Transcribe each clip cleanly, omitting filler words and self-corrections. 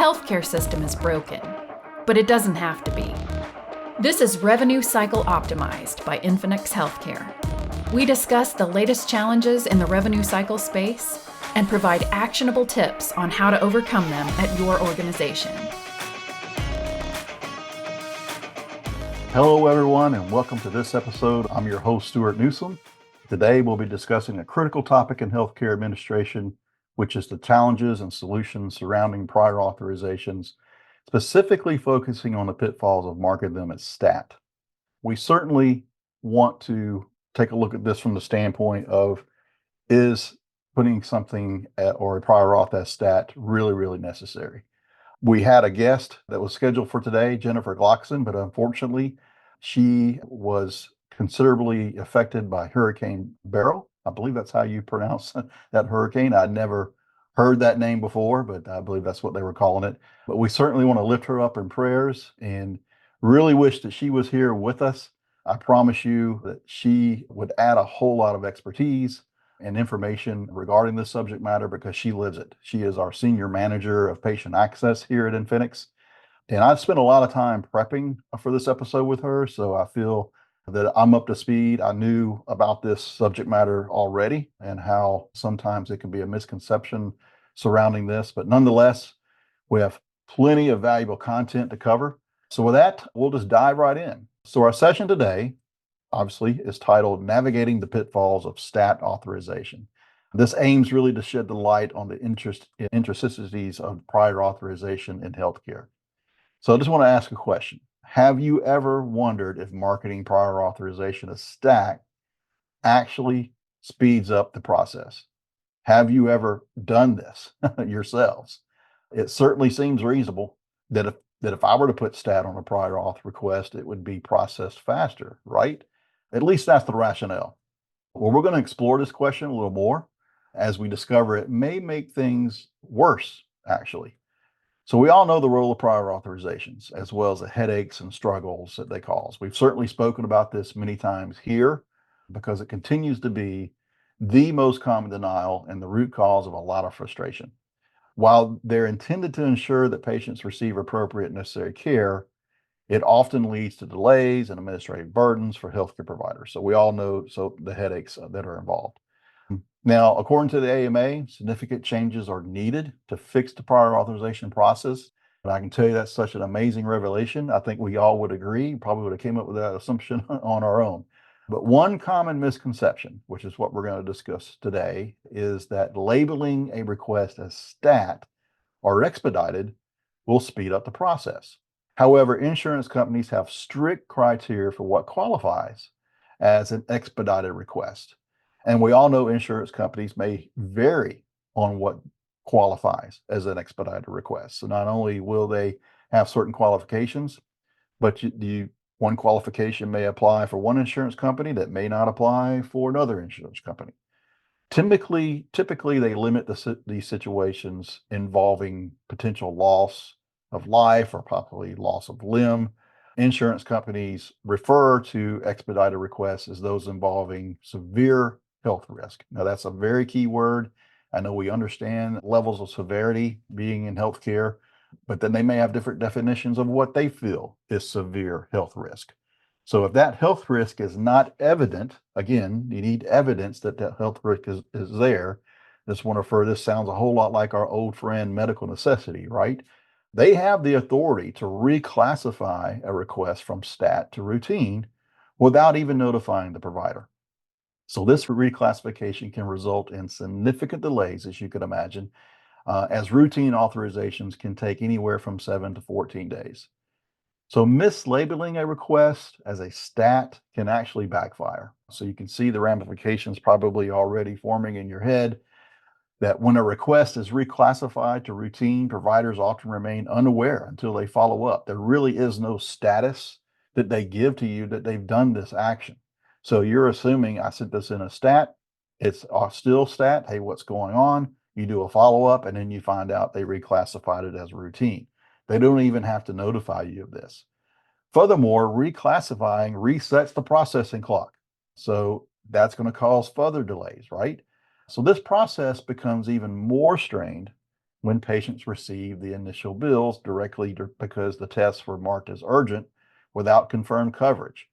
healthcare system is broken, but it doesn't have to be. This is Revenue Cycle Optimized by Infinix Healthcare. We discuss the latest challenges in the revenue cycle space and provide actionable tips on how to overcome them at your organization. Hello, everyone, and welcome to this episode. I'm your host, Stuart Newsom. Today, we'll be discussing a critical topic in healthcare administration, which is the challenges and solutions surrounding prior authorizations, specifically focusing on the pitfalls of marketing them as stat. We certainly want to take a look at this from the standpoint of, is putting something or a prior auth as stat really necessary? We had a guest that was scheduled for today, Jennifer Glockzin, but unfortunately, she was considerably affected by Hurricane Beryl. I believe that's how you pronounce that hurricane. I'd never heard that name before, but I believe that's what they were calling it. But we certainly want to lift her up in prayers and really wish that she was here with us. I promise you that she would add a whole lot of expertise and information regarding this subject matter because she lives it. She is our senior manager of patient access here at Infinix. And I've spent a lot of time prepping for this episode with her, so I feel that I'm up to speed. I knew about this subject matter already and how sometimes it can be a misconception surrounding this, but nonetheless, we have plenty of valuable content to cover. So with that, we'll just dive right in. So our session today, obviously, is titled Navigating the Pitfalls of Stat Authorization. This aims really to shed the light on the intricacies of prior authorization in healthcare. So I just want to ask a question. Have you ever wondered if marketing prior authorization as stat actually speeds up the process? Have you ever done this yourselves? It certainly seems reasonable that if I were to put stat on a prior auth request, it would be processed faster, right? At least that's the rationale. Well, we're going to explore this question a little more as we discover it may make things worse, actually. So we all know the role of prior authorizations, as well as the headaches and struggles that they cause. We've certainly spoken about this many times here because it continues to be the most common denial and the root cause of a lot of frustration. While they're intended to ensure that patients receive appropriate necessary care, it often leads to delays and administrative burdens for healthcare providers. So we all know the headaches that are involved. Now, according to the AMA, significant changes are needed to fix the prior authorization process. But I can tell you that's such an amazing revelation. I think we all would agree, probably would have came up with that assumption on our own. But one common misconception, which is what we're going to discuss today, is that labeling a request as stat or expedited will speed up the process. However, insurance companies have strict criteria for what qualifies as an expedited request. And we all know insurance companies may vary on what qualifies as an expedited request. So not only will they have certain qualifications, but one qualification may apply for one insurance company that may not apply for another insurance company. Typically they limit these situations involving potential loss of life or possibly loss of limb. Insurance companies refer to expedited requests as those involving severe health risk. Now, that's a very key word. I know we understand levels of severity being in healthcare, but then they may have different definitions of what they feel is severe health risk. So if that health risk is not evident, again, you need evidence that that health risk is there. Just want to refer, this sounds a whole lot like our old friend medical necessity, right? They have the authority to reclassify a request from stat to routine without even notifying the provider. So this reclassification can result in significant delays, as you could imagine, as routine authorizations can take anywhere from 7 to 14 days. So mislabeling a request as a stat can actually backfire. So you can see the ramifications probably already forming in your head that when a request is reclassified to routine, providers often remain unaware until they follow up. There really is no status that they give to you that they've done this action. So you're assuming I sent this in a stat, it's still stat, hey, what's going on? You do a follow-up and then you find out they reclassified it as routine. They don't even have to notify you of this. Furthermore, reclassifying resets the processing clock. So that's going to cause further delays, right? So this process becomes even more strained when patients receive the initial bills directly because the tests were marked as urgent without confirmed coverage.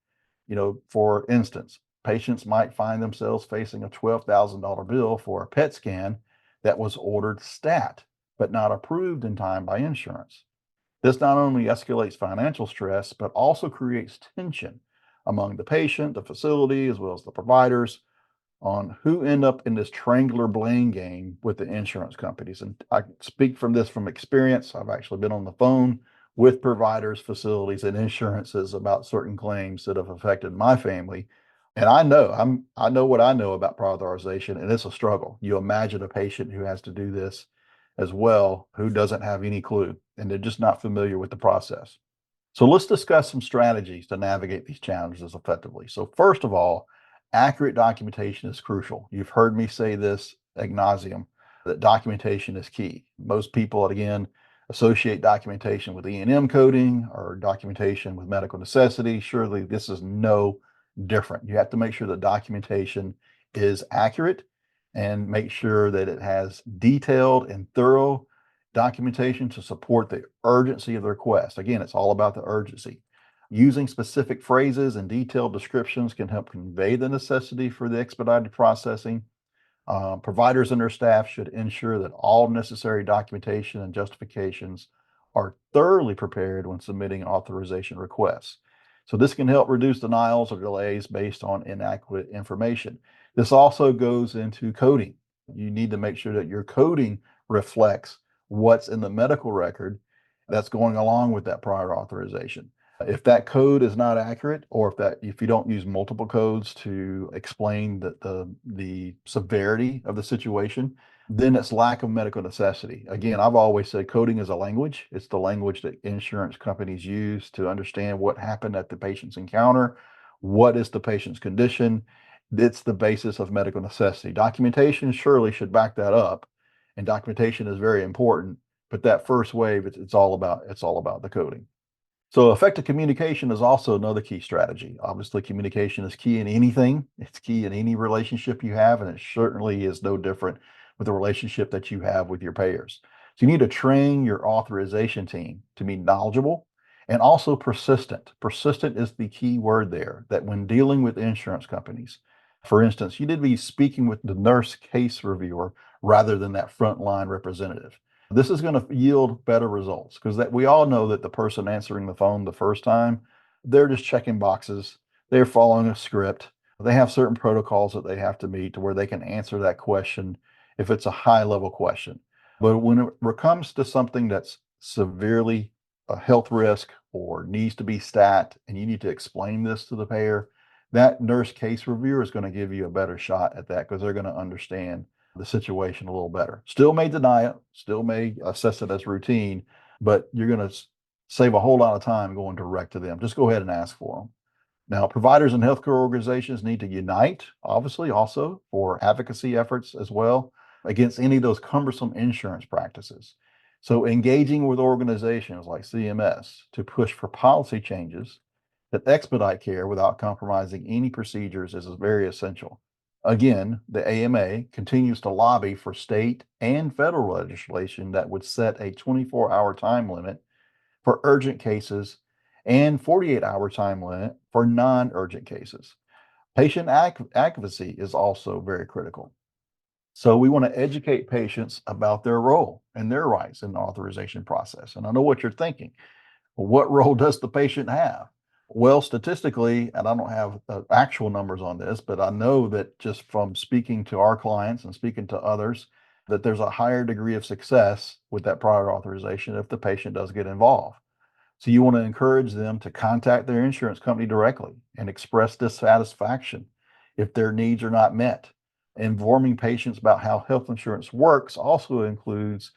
For instance, patients might find themselves facing a $12,000 bill for a PET scan that was ordered stat, but not approved in time by insurance. This not only escalates financial stress, but also creates tension among the patient, the facility, as well as the providers on who end up in this triangular blame game with the insurance companies. And I speak from experience. I've actually been on the phone with providers, facilities, and insurances about certain claims that have affected my family. And I know what I know about prior authorization, and it's a struggle. You imagine a patient who has to do this as well, who doesn't have any clue, and they're just not familiar with the process. So let's discuss some strategies to navigate these challenges effectively. So first of all, accurate documentation is crucial. You've heard me say this ad nauseum, that documentation is key. Most people, again, associate documentation with E&M coding or documentation with medical necessity. Surely this is no different. You have to make sure the documentation is accurate and make sure that it has detailed and thorough documentation to support the urgency of the request. Again, it's all about the urgency. Using specific phrases and detailed descriptions can help convey the necessity for the expedited processing. Providers and their staff should ensure that all necessary documentation and justifications are thoroughly prepared when submitting authorization requests. So this can help reduce denials or delays based on inaccurate information. This also goes into coding. You need to make sure that your coding reflects what's in the medical record that's going along with that prior authorization. If that code is not accurate, or if you don't use multiple codes to explain the severity of the situation, then it's lack of medical necessity. Again, I've always said coding is a language. It's the language that insurance companies use to understand what happened at the patient's encounter, what is the patient's condition. It's the basis of medical necessity. Documentation surely should back that up, and documentation is very important. But that first wave, it's all about the coding. So effective communication is also another key strategy. Obviously, communication is key in anything. It's key in any relationship you have, and it certainly is no different with the relationship that you have with your payers. So you need to train your authorization team to be knowledgeable and also persistent. Persistent is the key word there, that when dealing with insurance companies, for instance, you need to be speaking with the nurse case reviewer rather than that frontline representative. This is going to yield better results because that we all know that the person answering the phone the first time, they're just checking boxes. They're following a script. They have certain protocols that they have to meet to where they can answer that question if it's a high level question. But when it comes to something that's severely a health risk or needs to be stat, and you need to explain this to the payer, that nurse case reviewer is going to give you a better shot at that because they're going to understand the situation a little better. Still may deny it, still may assess it as routine, but you're going to save a whole lot of time going direct to them. Just go ahead and ask for them. Now, providers and healthcare organizations need to unite, obviously, also for advocacy efforts as well against any of those cumbersome insurance practices. So, engaging with organizations like CMS to push for policy changes that expedite care without compromising any procedures is very essential. Again, the AMA continues to lobby for state and federal legislation that would set a 24-hour time limit for urgent cases and 48-hour time limit for non-urgent cases. Patient advocacy is also very critical. So we want to educate patients about their role and their rights in the authorization process. And I know what you're thinking. Well, what role does the patient have? Well, statistically, and I don't have actual numbers on this, but I know that just from speaking to our clients and speaking to others, that there's a higher degree of success with that prior authorization if the patient does get involved. So you want to encourage them to contact their insurance company directly and express dissatisfaction if their needs are not met. Informing patients about how health insurance works also includes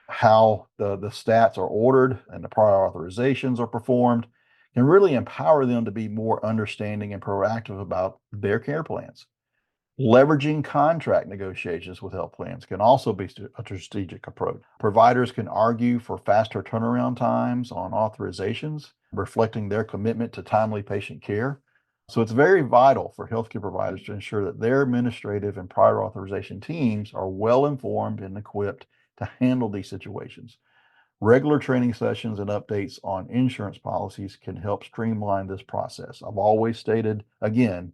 how the stats are ordered and the prior authorizations are performed, can really empower them to be more understanding and proactive about their care plans. Leveraging contract negotiations with health plans can also be a strategic approach. Providers can argue for faster turnaround times on authorizations, reflecting their commitment to timely patient care. So it's very vital for healthcare providers to ensure that their administrative and prior authorization teams are well informed and equipped to handle these situations. Regular training sessions and updates on insurance policies can help streamline this process. I've always stated, again,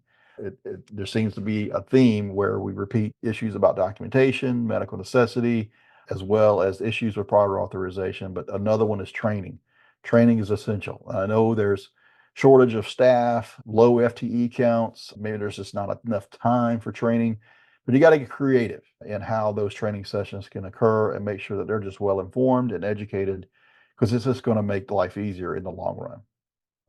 there seems to be a theme where we repeat issues about documentation, medical necessity, as well as issues with prior authorization. But another one is training. Training is essential. I know there's shortage of staff, low FTE counts. Maybe there's just not enough time for training, but you got to get creative in how those training sessions can occur and make sure that they're just well informed and educated, because it's just going to make life easier in the long run.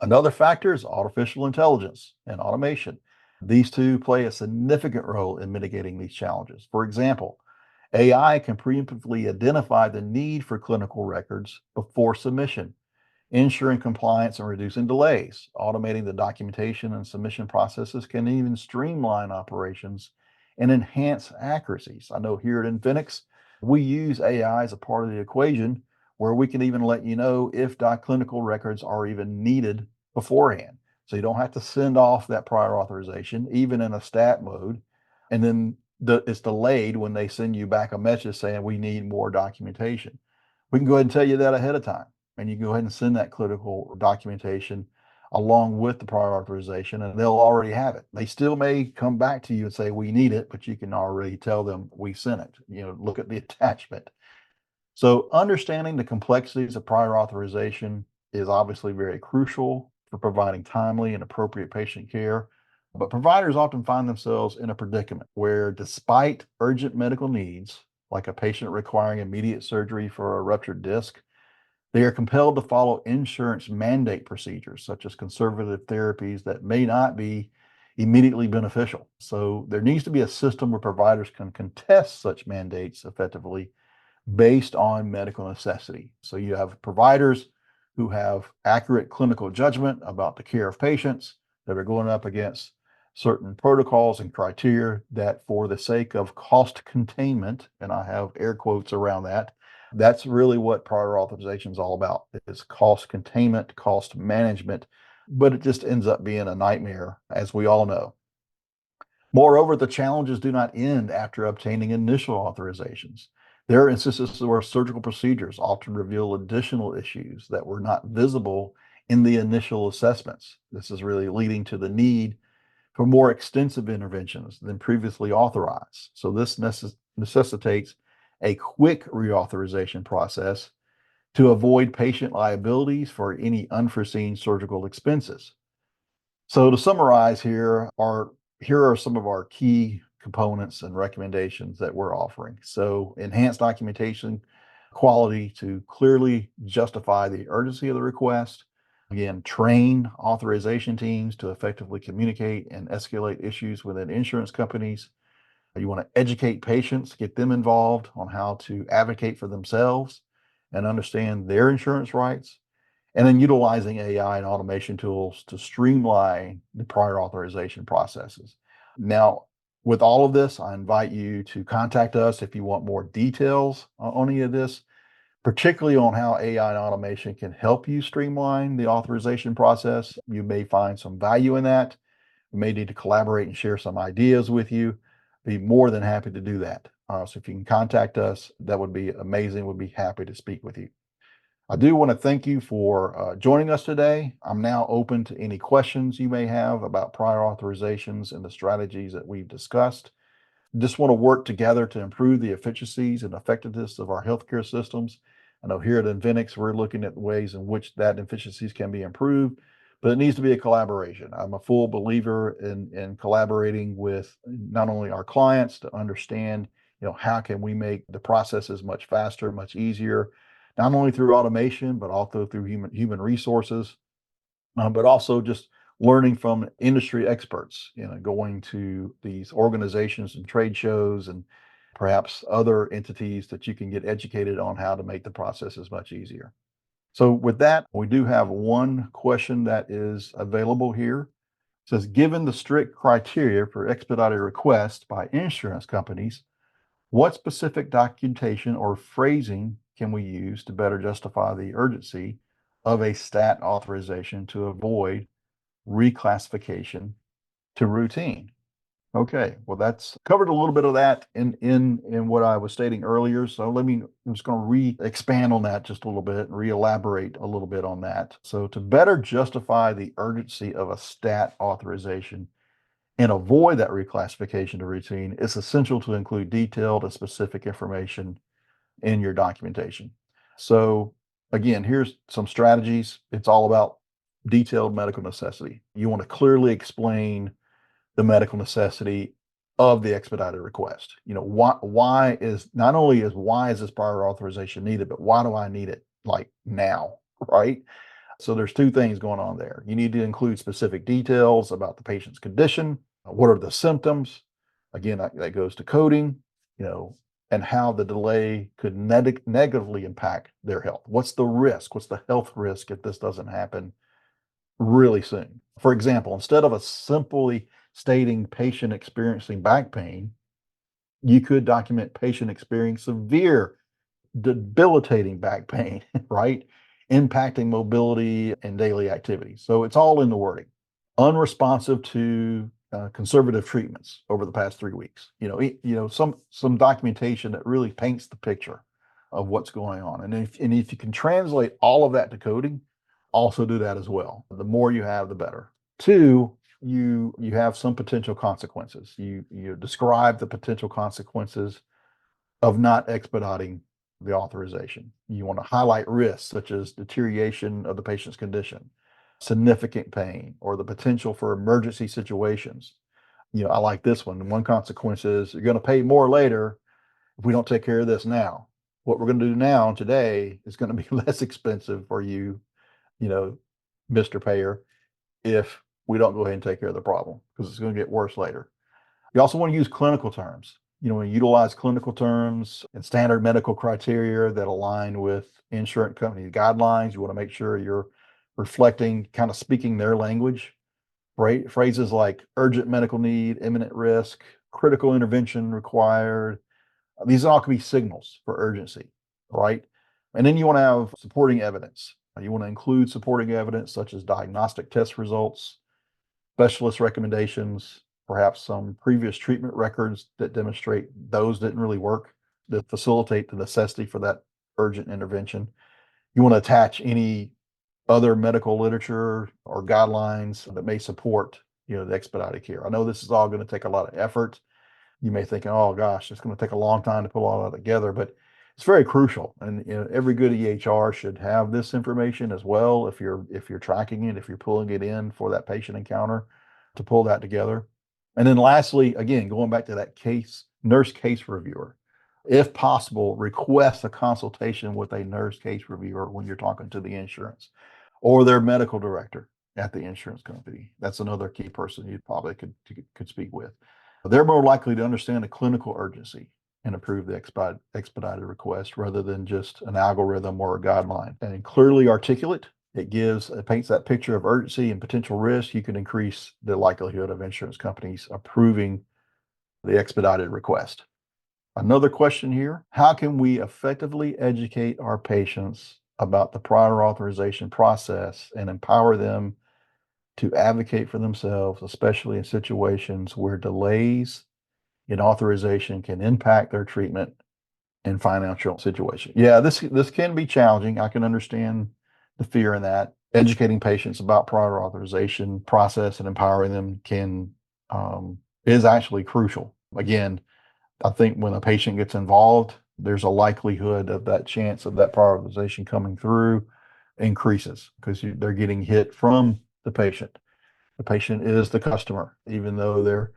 Another factor is artificial intelligence and automation. These two play a significant role in mitigating these challenges. For example, AI can preemptively identify the need for clinical records before submission, ensuring compliance and reducing delays. Automating the documentation and submission processes can even streamline operations and enhance accuracies. I know here at Infinix, we use AI as a part of the equation where we can even let you know if clinical records are even needed beforehand. So you don't have to send off that prior authorization, even in a stat mode. And then it's delayed when they send you back a message saying we need more documentation. We can go ahead and tell you that ahead of time, and you can go ahead and send that clinical documentation along with the prior authorization, and they'll already have it. They still may come back to you and say, we need it, but you can already tell them we sent it. Look at the attachment. So understanding the complexities of prior authorization is obviously very crucial for providing timely and appropriate patient care. But providers often find themselves in a predicament where, despite urgent medical needs, like a patient requiring immediate surgery for a ruptured disc, they are compelled to follow insurance mandate procedures, such as conservative therapies that may not be immediately beneficial. So there needs to be a system where providers can contest such mandates effectively based on medical necessity. So you have providers who have accurate clinical judgment about the care of patients that are going up against certain protocols and criteria that, for the sake of cost containment, and I have air quotes around that, that's really what prior authorization is all about. It's cost containment, cost management, but it just ends up being a nightmare, as we all know. Moreover, the challenges do not end after obtaining initial authorizations. There are instances where surgical procedures often reveal additional issues that were not visible in the initial assessments. This is really leading to the need for more extensive interventions than previously authorized. So this necessitates a quick reauthorization process to avoid patient liabilities for any unforeseen surgical expenses. So to summarize here are some of our key components and recommendations that we're offering. So enhanced documentation quality to clearly justify the urgency of the request. Again, train authorization teams to effectively communicate and escalate issues within insurance companies. You want to educate patients, get them involved on how to advocate for themselves and understand their insurance rights. And then utilizing AI and automation tools to streamline the prior authorization processes. Now, with all of this, I invite you to contact us if you want more details on any of this, particularly on how AI and automation can help you streamline the authorization process. You may find some value in that. We may need to collaborate and share some ideas with you. Be more than happy to do that. So if you can contact us, that would be amazing. We'd be happy to speak with you. I do want to thank you for joining us today. I'm now open to any questions you may have about prior authorizations and the strategies that we've discussed. Just want to work together to improve the efficiencies and effectiveness of our healthcare systems. I know here at Infinix, we're looking at ways in which that efficiencies can be improved, but it needs to be a collaboration. I'm a full believer in collaborating with not only our clients to understand, how can we make the processes much faster, much easier, not only through automation, but also through human resources, but also just learning from industry experts, going to these organizations and trade shows and perhaps other entities that you can get educated on how to make the processes much easier. So with that, we do have one question that is available here. It says, given the strict criteria for expedited requests by insurance companies, what specific documentation or phrasing can we use to better justify the urgency of a stat authorization to avoid reclassification to routine? Okay, well, that's covered a little bit of that in what I was stating earlier. So I'm just going to expand on that just a little bit and re-elaborate a little bit on that. So to better justify the urgency of a stat authorization and avoid that reclassification to routine, it's essential to include detailed and specific information in your documentation. So again, here's some strategies. It's all about detailed medical necessity. You want to clearly explain the medical necessity of the expedited request. Why is not only is why is this prior authorization needed, but why do I need it like now, right? So there's two things going on there. You need to include specific details about the patient's condition. What are the symptoms? Again, that goes to coding, you know, and how the delay could negatively impact their health. What's the risk? What's the health risk if this doesn't happen really soon? For example, instead of a simply stating patient experiencing back pain, you could document patient experiencing severe debilitating back pain, right? Impacting mobility and daily activities. So it's all in the wording. Unresponsive to conservative treatments over the past 3 weeks. Some documentation that really paints the picture of what's going on. And if you can translate all of that to coding, also do that as well. The more you have, the better. Two, you have some potential consequences. You describe the potential consequences of not expediting the authorization. You want to highlight risks such as deterioration of the patient's condition, significant pain, or the potential for emergency situations. I like this one. One consequence is you're going to pay more later if we don't take care of this now. What we're going to do now and today is going to be less expensive for you, you know, Mr. Payer, if we don't go ahead and take care of the problem because it's going to get worse later. You also want to use clinical terms. When you utilize clinical terms and standard medical criteria that align with insurance company guidelines, you want to make sure you're reflecting, kind of speaking their language, right? Phrases like urgent medical need, imminent risk, critical intervention required. These all can be signals for urgency, right? And then you want to have supporting evidence. You want to include supporting evidence such as diagnostic test results, specialist recommendations, perhaps some previous treatment records that demonstrate those didn't really work, that facilitate the necessity for that urgent intervention. You want to attach any other medical literature or guidelines that may support, the expedited care. I know this is all going to take a lot of effort. You may think, oh gosh, it's going to take a long time to put all that together, but it's very crucial. And every good EHR should have this information as well. If you're tracking it, if you're pulling it in for that patient encounter, to pull that together. And then lastly, again, going back to that nurse case reviewer, if possible, request a consultation with a nurse case reviewer when you're talking to the insurance or their medical director at the insurance company. That's another key person you probably could speak with. They're more likely to understand the clinical urgency and approve the expedited request rather than just an algorithm or a guideline. And clearly articulate, it paints that picture of urgency and potential risk. You can increase the likelihood of insurance companies approving the expedited request. Another question here, how can we effectively educate our patients about the prior authorization process and empower them to advocate for themselves, especially in situations where delays in authorization can impact their treatment and financial situation? Yeah, this can be challenging. I can understand the fear in that. Educating patients about prior authorization process and empowering them is actually crucial. Again, I think when a patient gets involved, there's a likelihood of that chance of that prior authorization coming through increases because they're getting hit from the patient. The patient is the customer, even though their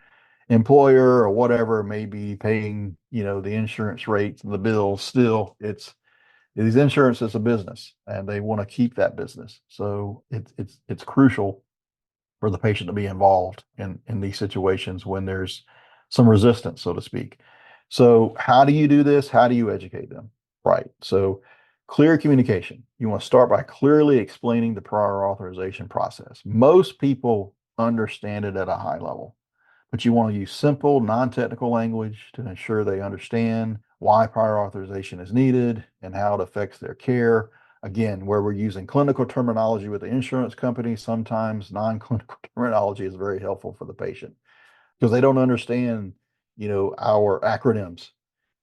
employer or whatever may be paying, the insurance rates and the bills. Still, these insurance is a business, and they want to keep that business. So it's crucial for the patient to be involved in these situations when there's some resistance, so to speak. So how do you do this? How do you educate them? Right. So clear communication. You want to start by clearly explaining the prior authorization process. Most people understand it at a high level, but you want to use simple, non-technical language to ensure they understand why prior authorization is needed and how it affects their care. Again, where we're using clinical terminology with the insurance company, sometimes non-clinical terminology is very helpful for the patient. because they don't understand, our acronyms,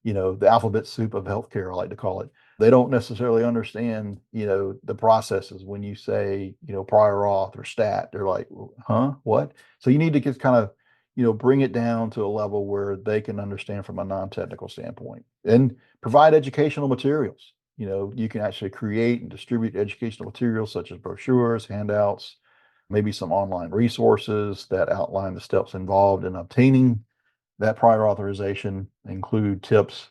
the alphabet soup of healthcare, I like to call it. They don't necessarily understand, the processes when you say, prior auth or stat. They're like, huh, what? So you need to just kind of, bring it down to a level where they can understand from a non-technical standpoint and provide educational materials. You can actually create and distribute educational materials such as brochures, handouts, maybe some online resources that outline the steps involved in obtaining that prior authorization, include tips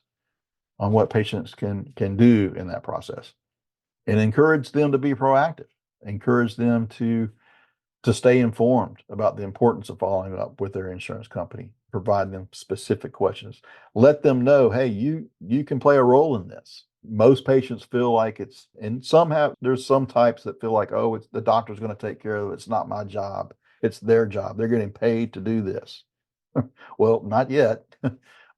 on what patients can do in that process, and encourage them to be proactive, encourage them to stay informed about the importance of following up with their insurance company, provide them specific questions, let them know, hey, you can play a role in this. Most patients feel like there's some types that feel like, oh, it's the doctor's going to take care of it. It's not my job. It's their job. They're getting paid to do this. Well, not yet,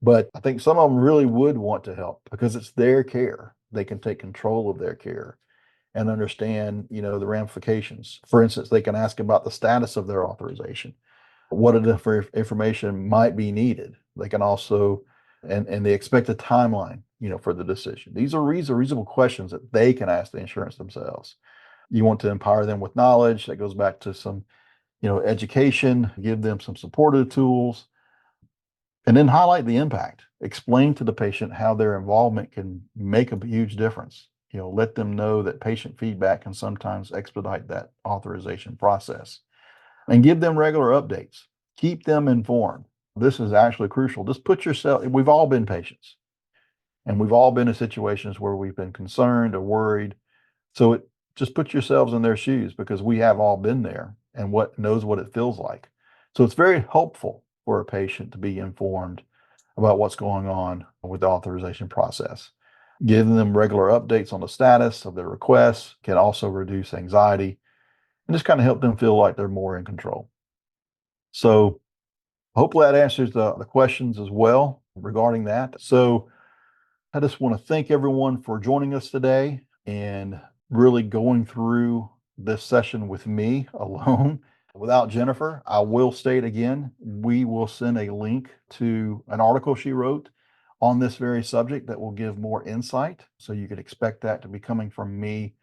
but I think some of them really would want to help because it's their care. They can take control of their care and understand, the ramifications. For instance, they can ask about the status of their authorization, what other information might be needed. They can also, and the expected timeline, for the decision. These are reasonable questions that they can ask the insurance themselves. You want to empower them with knowledge. That goes back to some, education, give them some supportive tools, and then highlight the impact. Explain to the patient how their involvement can make a huge difference. Let them know that patient feedback can sometimes expedite that authorization process, and give them regular updates. Keep them informed. This is actually crucial. Just put yourself, we've all been patients, and we've all been in situations where we've been concerned or worried. So just put yourselves in their shoes, because we have all been there and knows what it feels like. So it's very helpful for a patient to be informed about what's going on with the authorization process. Giving them regular updates on the status of their requests can also reduce anxiety and just kind of help them feel like they're more in control. So hopefully that answers the questions as well regarding that. So I just want to thank everyone for joining us today and really going through this session with me alone without Jennifer. I will state again, we will send a link to an article she wrote on this very subject that will give more insight. So you could expect that to be coming from me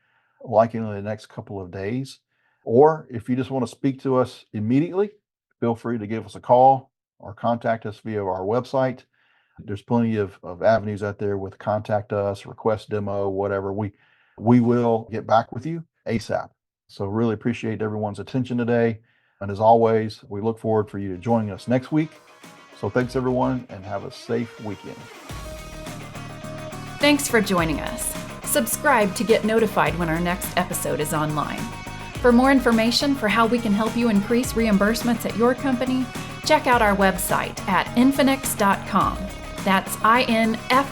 likely in the next couple of days. Or if you just want to speak to us immediately, feel free to give us a call or contact us via our website. There's plenty of avenues out there with contact us, request demo, whatever. We will get back with you ASAP. So really appreciate everyone's attention today. And as always, we look forward for you to joining us next week. So thanks everyone, and have a safe weekend. Thanks for joining us. Subscribe to get notified when our next episode is online. For more information for how we can help you increase reimbursements at your company, check out our website at infinix.com. That's infinx.com.